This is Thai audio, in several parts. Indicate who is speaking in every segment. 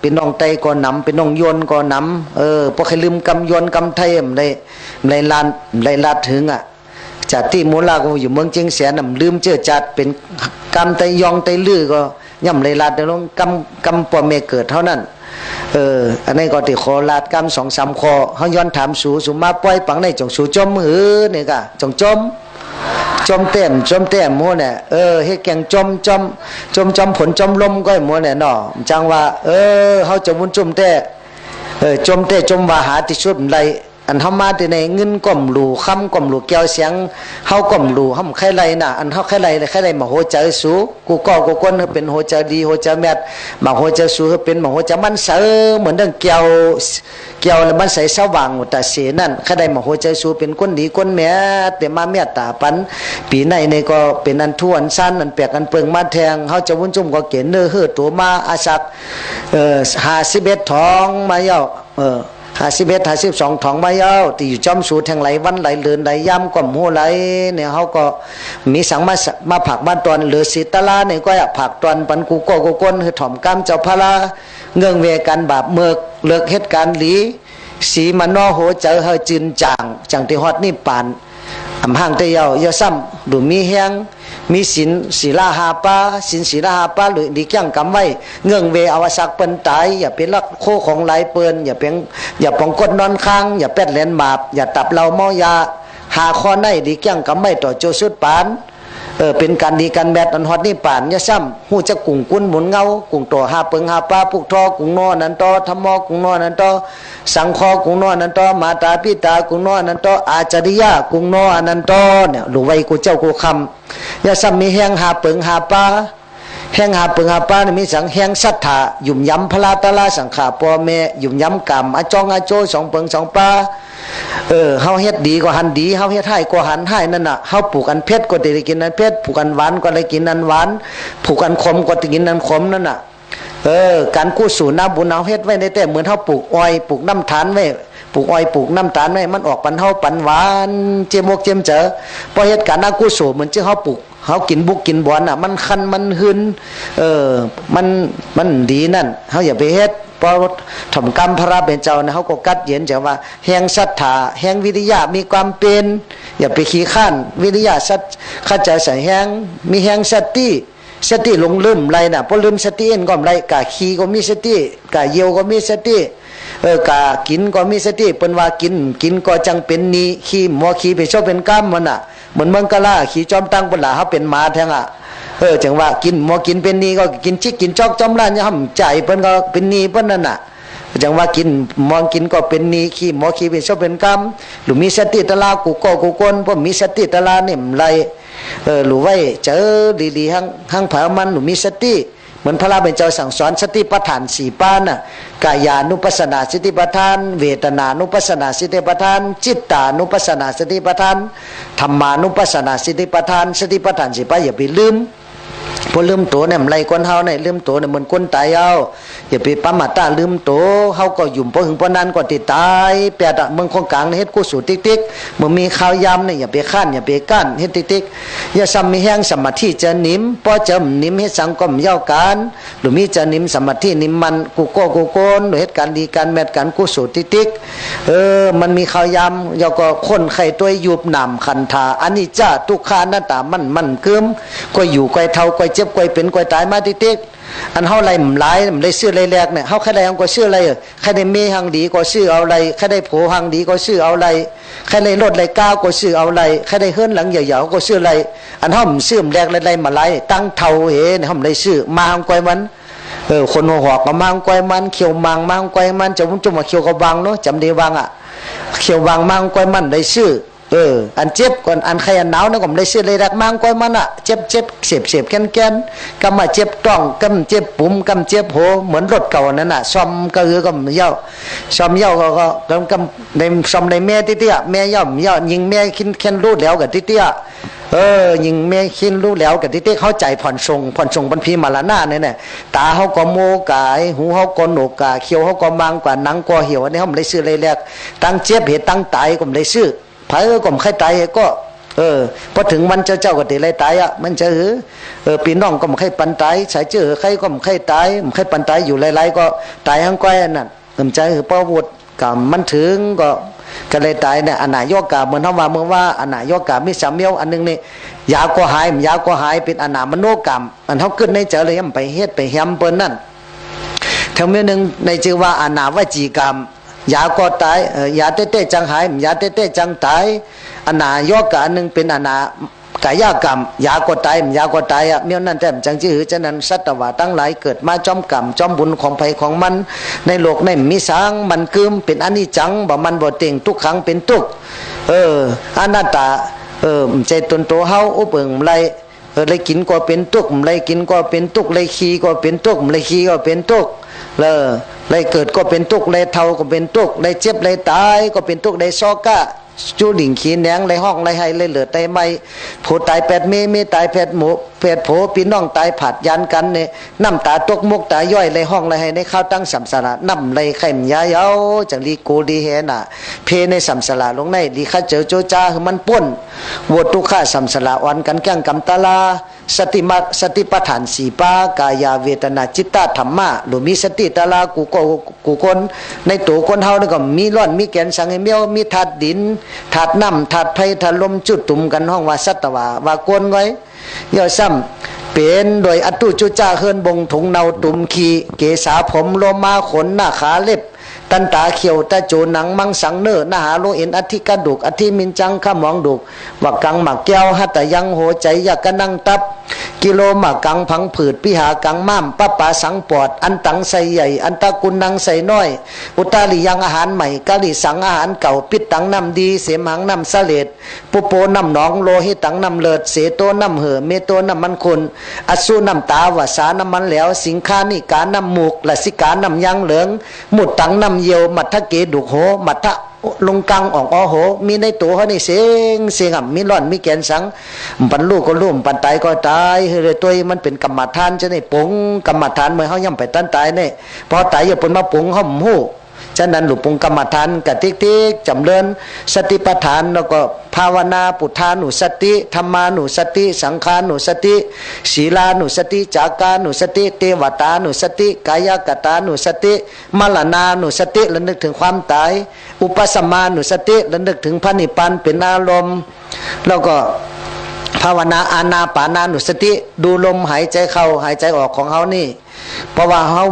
Speaker 1: เป็นน้องไตก็นำเป็นน้องยนก็นำพอใครลืมกำยนกำไทยในลานถึงอ่ะจัดที่มูลาก็อยู่เมืองเชียงแสนลืมเจอจัดเป็นกำไตยองไตลือก็ย่ำเลยลาดเดี๋ยวลงกำปอมเมเกิดเท่านั้นอันนี้ก็ติขอลาดกำ2-3 ข้อเขาย้อนถามสูมาปล่อยปังในจงสูจมนี่กะจงจมเต็มมัวเนี่ยเฮ็ดแกงจมผลจมลมก็มัวเนี่ยเนาะจังว่าเขาจะมุนจมแต่จมว่าหาที่สุดไรอันเฮามาที่ในเงินก้มหลู่คำก้มหลู่แก้วเสียงเฮาก้มหลู่เฮาใครไรน่ะอันเฮาใครไรมาโหใจสูกูคนเป็นโหใจดีโหใจแมทมาโหใจสูเป็นมาโหใจมันเสเหมือนดังแก้วแล้วมันใสสว่างแต่เสียนั่นใครได้มาโหใจสูเป็นคนดีคนแม่แต่มาเมตตาปันปีในก็เป็นอันทวนสั้นอันเปียกอันเปิงมาแทงเฮาจะวุ่นจุ่มก็เกณฑ์ตัวมาอาศัก51 ทองมาเยา51 52 ทองมาเย้าที่อยู่จอมสูแทงไหลวันไหลเลือนไหลย่ำก่อมหัวไหลเนี่ยเขาก็มีสังมาผักบ้านตอนเหลือสิตลาเนี่ยก็อยากผักตอนปันกูก้นคือถ่อมกำเจ้าพระเงื่องเวกันบาปเมือกเลิกเหตุการณ์หลีสีมันนอโหเจอเฮจืนจังที่ฮอดนี่ปานห่างแต่เยาซ้ำดูมีแห้งมีศีลศีลาหาปาหรือดีจังกำไว้เงื่องเวอวสักเปิ้นตายอย่าเป็นลักโคของไหลเปิ้นอย่าปองกดนอนค้างอย่าเป็ดแหลนบาปอย่าตับเราเมายาหาข้อในดีจังกำไว้ต่อโจสุดปานเป็นการดีการแบดอันฮอดนี่ป่านอย่าซ้ำหูจะกุ่งกุ้นหมุนเงากุ่งตัวหาเปิงหาปลาปุกทอกุ่งนอนั้นต่อธรรมอกุ่งนอนั้นต่อสังคอกุ่งนอนั้นต่อมาตาพิตากุ่งนอนั้นต่ออาจาริยะกุ่งนออันนั้นต่อเนี่ยหลูไว้กูเจ้ากูคำอย่าซ้ำมีแห้งหาเปิงหาปลาแห้งหาเปิงหาปลานี่มีสังแห้งสัทธาหยุ่มย้ำพลาตลาสังขาปอเมหยุ่มย้ำกรรมอาจองอาโจ2 เปิง2 ปลาเฮาเฮ็ดดีก็หันดีเฮาเฮ็ดให้ก็หันให้นั่นน่ะเฮาปลูกอันเพชรก็ได้กินอันเพชรปลูกอันหวานก็ได้กินอันหวานปลูกอันขมก็ได้กินอันขมนั่นน่ะการกู้สู่น้ำบุญเอาเฮ็ดไว้ในแต่เหมือนเฮาปลูกอ้อยปลูกน้ำตาลไว้ปลูกอ้อยปลูกน้ำตาลไว้มันออกปันเฮาปันหวานเจมกเจมเจอพอเฮ็ดการกู้สู่เหมือนที่เฮาปลูกเฮากินบุกกินบอนน่ะมันคันมันหึนมันดีนั่นเฮาอย่าไปเฮ็ดพอถ่อมกรรมพระเป็นเจ้านะเขาก็กัดเย็นจะว่าแห่งศรัทธาแห่งวิริยะมีความเป็นอย่าไปขี้ข้านวิริยะสัจข้าใจใส่แห่งมีแห่งสติลงลืมไรน่ะพอลืมสติเองก็ไรกะขี้ก็มีสติกะเยียวก็มีสติกะกินก็มีสติเป็นว่ากินก็จังเป็นนี้ขี้หมอขี้ไปชอบเป็นกรรมมันน่ะเหมือนเมืองกะลาขี้จอมตั้งเป็นหลาเขาเป็นหมาแทงอ่ะจังว่ากินหมอกินเป็นนี้ก็กินชิกกินจอกจอมล้านย่ำใจเพิ่นก็เป็นนี้เพิ่นนั่นน่ะจังว่ากินมองกินก็เป็นนี้ขี้หมอขี้เป็นชอบเป็นกรรมหรือมีสติตลากูก้นพวกมีสติตลาเนี่ยไรหรือไว้เจอดีๆหั่งผามันหรือมีสติเหมือนพระเป็นเจ้าสั่งสอนสติปัฏฐาน4 ป้านน่ะกายานุปัสสนาสติปัฏฐานเวทนานุปัสสนาสติปัฏฐานจิตตานุปัสสนาสติปัฏฐานธรรมานุปัสสนาสติปัฏฐาน4 ป้าอย่าไปลืมพอลืมตัวเนี่ยไรคนเฮาเนี่ยลืมตัวเนี่ยเหมือนคนตายเอาอย่าไปปั๊มมาตาลืมตัวเฮาก็หยุ่มพอหึงพอนั้นก็ติดตายแปดเมืองคงกลางเฮ็ดกู้สู่ติ๊กเมื่อมีข่าวยำเนี่ยอย่าไปข้านอย่าไปก้านเฮ็ดติ๊กอย่าซ้ำมีแห้งสมาธิจะนิ่มพอจะนิ่มเฮ็ดสังกรมเย้ากันหรือมีจะนิ่มสมาธินิ่มมันกูโกนเฮ็ดการดีการแมทการกู้สู่ติ๊กมันมีข่าวยำแล้วก็คนไข้ตัวยุบหนำคันธาอนิจจทุกขานัตตามันกึมก็อยู่ก็เท่าก็เจ็บก็เป็นก็ตายมาติ๊กอันเฮาไรหลายได้ซื้อไรแรกเนี่ยเฮาใครได้ก็ซื้ออะไรใครได้เมหังดีก็ซื้อเอาอะไรใครได้โผหังดีก็ซื้อเอาอะไรใครได้รถไรก้าวก็ซื้อเอาอะไรใครได้เฮือนหลังใหญ่ๆก็ซื้ออะไรอันเฮาซื้อแรกไรมาไรตั้งเท่าเห็นเฮาได้ซื้อมาหังก้อยมันคนหัวหอกก็มังก้อยมันเขียวมังก้อยมันจะมุ่งจุ่มเขียวก็บังเนาะจำได้บังอ่ะเขียวบังมังก้อยมันได้ซื้ออันเจ็บก่อนอันใครอันหนาวนะผมได้ซื้อเลยรักมังก้อยมันอ่ะเจ็บเสียบแกนกำมาเจ็บต้องกำเจ็บปุ่มกำเจ็บโหเหมือนรถเก่านั่นน่ะซ่อมก็คือก็เย้าซ่อมเย้าก็กำในซ่อมในแม่เตี้ยแม่เย้ายิงแม่คินรู้แล้วกับเตี้ยยิงแม่คินรู้แล้วกับเตี้ยเข้าใจผ่อนส่งบันพีมาละหน้าเนี่ยตาเขาก็โมกายหูเขาก็โหนกกาเขียวเขาก็มังกว่าหนังก็เหี่ยวอันนี้เขาไม่ได้ซื้อเลยแรกตั้งเจ็บเหตุตั้งตายก็ไม่ได้ซื้อไผก็ไม่ใครตายก็ พอถึงวันเจ้าก็ตีไรตายอ่ะมันจะพี่น้องก็ไม่ใครปันตายใส่เจอใครก็ไม่ใครตายไม่ใครปันตายอยู่ไรๆก็ตายทั้งก้อยนั่นใจพอวุฒิกับมันถึงก็เลยตายเนี่ยอนาโยกาเหมือนเขาว่าอนาโยกามีสามเมียวอันนึงนี่ยาก็หายเป็นอนามโนกรรมอันเขาขึ้นในเจอเลยมันไปเฮ็ดไปแฮมเปิ้นนั่นแถวเมียนึงในชื่อว่าอนาวจีกรรมยาก็ตายยาเต้จังหายยาเต้จังตายอนาโยกาอันนึงเป็นอนากายกรรมยาก็ตายอ่ะเมียนั่นแต่จังจื้อฉะนั้นสัตว์ว่าตั้งหลายเกิดมาจอมกรรมจอมบุญของภัยของมันในโลกในมีสางมันกึมเป็นอนิจจังบ่มันบ่เต็งทุกครั้งเป็นทุกอนัตตาใจตนโตเฮาอุปเอิงไรเลยกินก็เป็นทุกข์เลยกินก็เป็นทุกข์เลยขี้ก็เป็นทุกข์เลยขี้ก็เป็นทุกข์เลยเกิดก็เป็นทุกข์เลยเฒ่าก็เป็นทุกข์เลยเจ็บเลยตายก็เป็นทุกข์เลยซอกะจูดิ่งขี้แหนงเลยห้องเลยให้เลยเหลือได้ไม่ผู้ตายแปดเมตายแปดหมูแปดโผพี่น้องตายผัดยันกันเนี่ยน้ำตาตกมุกตาย่อยเลยห้องเลยให้ในข้าวตั้งสัมสาระน้ำเลยไข่มยาเย้าจังลีกูดีเฮน่ะเพในสัมสาระลงในลีข้าเจอโจจ้าคือมันป่นวดตุข้าสัมสาระอ่อนกันแก่งกำตาลาสติปัฏฐานสี่ปากายาเวทนาจิตตธรรมะหรือมีสติตาลากูคนในตัวคนเฮานี่ก็มีร้อนมีแกนสังเมียวมีธาตุดินธาตุน้ำธาตุไฟธาตุลมจุดตุ่มกันห้องว่าสัตว่ากวนไว้ย่อซ้ำเป็นโดยอตุจุจ้าเฮินบงถุงเนาตุ่มขีเกษาผมโลมาขนหน้าขาเล็บตันตาเขียวตาโจหนังมังสังเนอหน้าหาโลเอ็นอธิกระดูกอธิมินจังข้ามองดุกวักกังหมักแก้วหัตยังโหใจอยากกะนั่งตับกิโลหมักกังพังผืดพิหากังม้ามป้าป่าสังปอดอันตังใส่ใหญ่อันตะกุนนังใส่น้อยอุตาลียังอาหารใหม่กะลิสังอาหารเก่าปิดตังน้ำดีเสมหังน้ำสะเลดปุโปน้ำหนองโลหิตังน้ำเลิศเสโตน้ำเห่อเมโตน้ำมันคุณอสุน้ำตาวาสาน้ำมันแหลวสิงคานิกาน้ำมูกละสิกาน้ำยังเหลืองหมุดตังน้ำเยียวมัทะเกดุกโหมัทะลงกังออกโหมีในตัวเขานี่เสียงมีร้อนมีแกนสังปันลูกก็ลุ่มปันตายก็ตายเฮ้ยตัวมันเป็นกรรมฐานจะได้ปงกรรมฐานเมื่อเขาย่ำไปตันตายเนี่ยพอตายอย่าปนมาปงเขาหูฉะนั้นหลุปงกรรมฐานกับติ๊กจำเริญสติปัฏฐานแล้วก็ภาวนาปุถานุสติธรรมานุสติสังขานุสติศีลานุสติจากานุสติเทวตานุสติกายกตานุสติมรณานุสติระลึกถึงความตายอุปสัมมานุสติระลึกถึงพระนิพพานเป็นอารมณ์แล้วก็ภาวนาอานาปานานุสติดูลมหายใจเข้าหายใจออกของเขานี่เพราะว่าเขา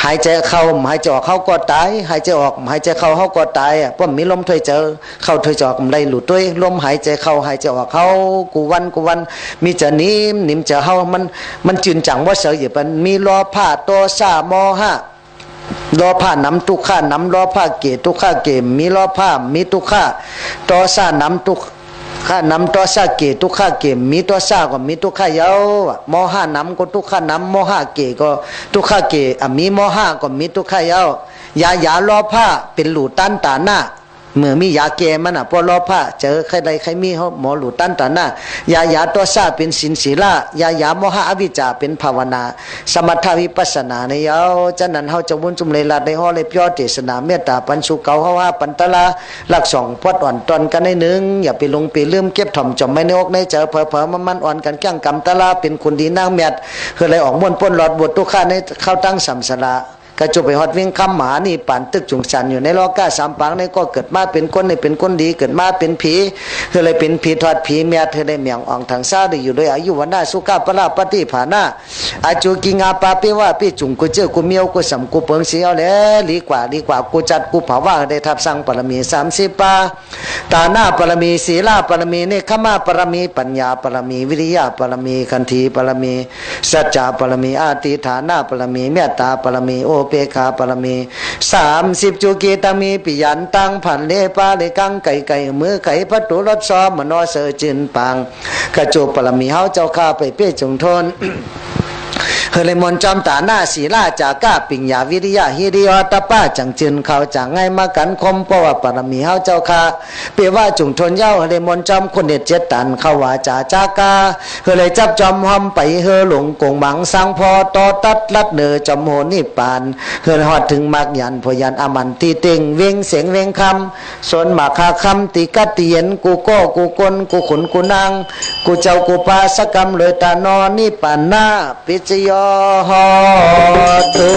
Speaker 1: หายใจเข้าหายใจออกเขาก็ตายหายใจออกหายใจเข้าเขาก็ตายเพราะมีลมถอยเจอเข้าถอยจอกไรหลุดด้วยลมหายใจเข้าหายใจออกเขากูวันมีจะนิ่มจะเฮามันจืนจังว่าเสียอยู่เป็นมีล้อผ้าโตซามอห้าล้อผ้าน้ำตุกข้าน้ำล้อผ้าเกตุกข้าเกมีล้อผ้ามีตุกข้าโตซาน้ำตุกข้าน้ำตัวซาเกตุข้าเกมีตัวซาก็มีตุข้าเยามอห้าน้ำก็ตุข้าน้ำมอห้าเกก็ตุข้าเกมีมอห้าก็มีตุข้าเยายาล้อผ้าเป็นหลูตันตาหน้าเมื่อมียาแก้มันพอล้อผ้าเจอใครใดใครมีเขาหมอหลูตันตาหน้ายาตัวซาเป็นสินศีลายามอห้าอวิจาเป็นภาวนาสมถาวิปัสสนาในเยาจันนั้นเขาจะวุ่นจุมเลยลาได้ห่อเลยพิอเทศนาเมตตาปัญสุเกาเขาว่าปันตละหลักสองพอดอ่อนตอนกันในหนึ่งอย่าไปลงไปลืมเก็บถ่อมจมไม่ในอกในเจอเผลอมันอ่อนกันแก้งกำตละเป็นคนดีนางเมียดคือเลยออกม้วนป้นหลอดบวชตุข้าในเข้าตั้งสัมสระกระจุไปฮอดวิ่งคำหมานี่ป่านตึกจุงสันอยู่ในล้อก้าสามปังในก็เกิดมาเป็นคนในเป็นคนดีเกิดมาเป็นผีคือเลยเป็นผีทอดผีเมียเธอได้เมียงอ่องทางซาได้อยู่ด้วยอายุวันหน้าสุขภาพปฏิภาณาอาจูกิงาปาเปว่าพี่จุงกูเจอกูเมียวกูสัมกูเปิงเสียวแล้วดีกว่ากูจัดกูเผาว่าได้ทับสั่งปรมี30 ปาตาหน้าปรมีศีลาปรมีเนคขมาปรมีปัญญาปรมีวิริยะปรมีคันธีปรมีสัจจะปรมีอาติฐานะปรมีเมตตาปรมีโอเปคาปรมี30จุกีตมีปิยันตังผันเลปาเลกังไก่มือไก่พัตุรสซ้อมมโนเสจินปังกระจุปรมีเฮาเจ้าข้าไปเป้จงทน เฮเลยมนจอมตาหน้าศีลาจากก้าปิญญาวิริยะฮิริยตปะจังจึนเขาจางไงมากันคมเพราะว่าปรมีเฮาเจ้าค่ะเปว่าจุงทนเย้าเฮเลยมนจอมคนเด็ดเจ็ดตันเขาว่าจากาเฮเลยจับจอมหอมไปเฮหลงกงหมังสังพอต่อตัดลัดเนอจอมโหนิปานเฮฮอดถึงมากยันพยันอมันตีเต็งเวงเสียงเวงคำส่วนมาคาคำตีกัดเตียนกูก็กูกลกูขุนกูนางกูเจ้ากูปาสกรรมเลยตานอนิปานนาปิจโยตุ